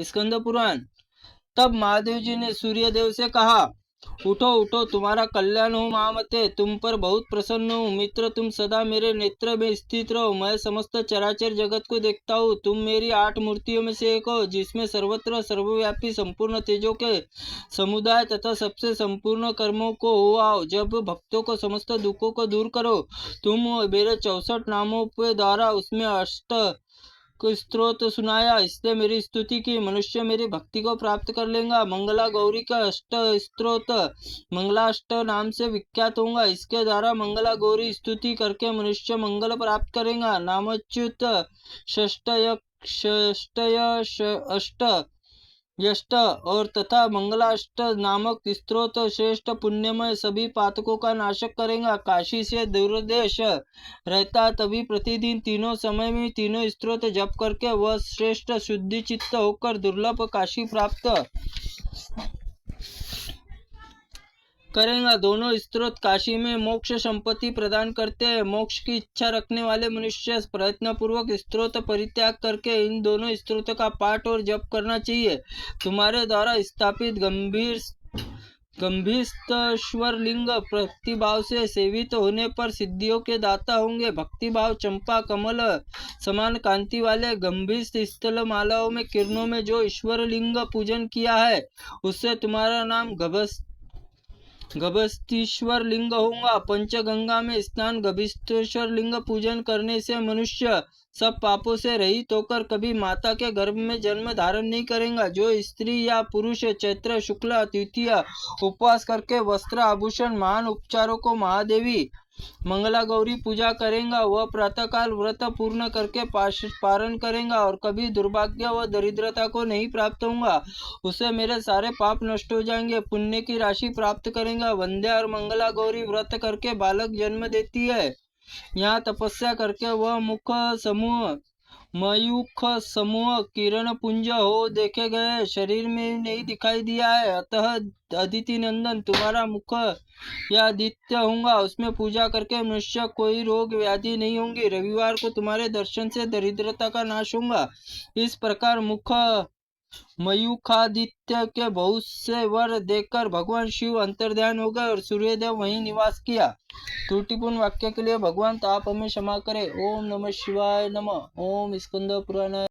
स्कंद पुराण। तब महादेव जी ने सूर्यदेव से कहा, उठो उठो, तुम्हारा कल्याण हो महामते, तुम पर बहुत प्रसन्न हूँ। मित्र, तुम सदा मेरे नेत्र में स्थित रहो। मैं समस्त चराचर जगत को देखता हूँ। तुम मेरी 8 मूर्तियों में से एक हो, जिसमें सर्वत्र सर्वव्यापी संपूर्ण तेजों के समुदाय तथा सबसे संपूर्ण कर्मों को हो आओ। जब भक्तों को समस्त दुखों को दूर करो, तुम मेरे 64 नामों के द्वारा उसमें अष्ट को स्त्रोत सुनाया, इससे मेरी स्तुति की। मनुष्य मेरी भक्ति को प्राप्त कर लेगा। मंगला गौरी का अष्ट स्त्रोत मंगलाष्ट नाम से विख्यात होगा। इसके द्वारा मंगला गौरी स्तुति करके मनुष्य मंगल प्राप्त करेगा। नामच्युत षष्टय अष्ट यष्ट और तथा मंगलाष्ट नामक स्त्रोत श्रेष्ठ पुण्यमय सभी पातकों का नाशक करेगा। काशी से दूरदेश रहता तभी प्रतिदिन तीनों समय में तीनों स्त्रोत जप करके वह श्रेष्ठ शुद्धि चित्त होकर दुर्लभ काशी प्राप्त करेगा। दोनों स्त्रोत काशी में मोक्ष संपत्ति प्रदान करते हैं। मोक्ष की इच्छा रखने वाले मनुष्य प्रयत्न पूर्वक स्त्रोत परित्याग करके इन दोनों स्त्रोत का पाठ और जप करना चाहिए। तुम्हारे द्वारा स्थापित गंभीर लिंग भक्तिभाव से सेवित होने पर सिद्धियों के दाता होंगे। भक्तिभाव चंपा कमल समान कांति वाले गंभीर स्थल मालाओं में किरणों में जो ईश्वर लिंग पूजन किया है, उससे तुम्हारा नाम गभस्तीश्वर लिंग होगा। पंचगंगा में स्नान गभस्तीश्वर लिंग पूजन करने से मनुष्य सब पापों से रहित होकर कभी माता के गर्भ में जन्म धारण नहीं करेगा। जो स्त्री या पुरुष चैत्र शुक्ल तृतीया उपवास करके वस्त्र आभूषण महान उपचारों को महादेवी मंगला गौरी पूजा करेगा, वह प्रातःकाल व्रत पूर्ण करके पारण करेगा और कभी दुर्भाग्य व दरिद्रता को नहीं प्राप्त होगा। उसे मेरे सारे पाप नष्ट हो जाएंगे, पुण्य की राशि प्राप्त करेगा। वंद्या और मंगला गौरी व्रत करके बालक जन्म देती है। यहाँ तपस्या करके वह मयूख समूह किरण पुंज हो देखे गए शरीर में नहीं दिखाई दिया है। अतः अदिति नंदन, तुम्हारा मुख या आदित्य होगा, उसमें पूजा करके मनुष्य कोई रोग व्याधि नहीं होंगी। रविवार को तुम्हारे दर्शन से दरिद्रता का नाश होगा। इस प्रकार मयूखादित्य के बहुत से वर देखकर भगवान शिव अंतर्ध्यान हो गए और सूर्यदेव वहीं निवास किया। त्रुटिपूर्ण वाक्य के लिए भगवान आप हमें क्षमा करें। ओम नमः शिवाय नमः। ओम स्कंद पुराण।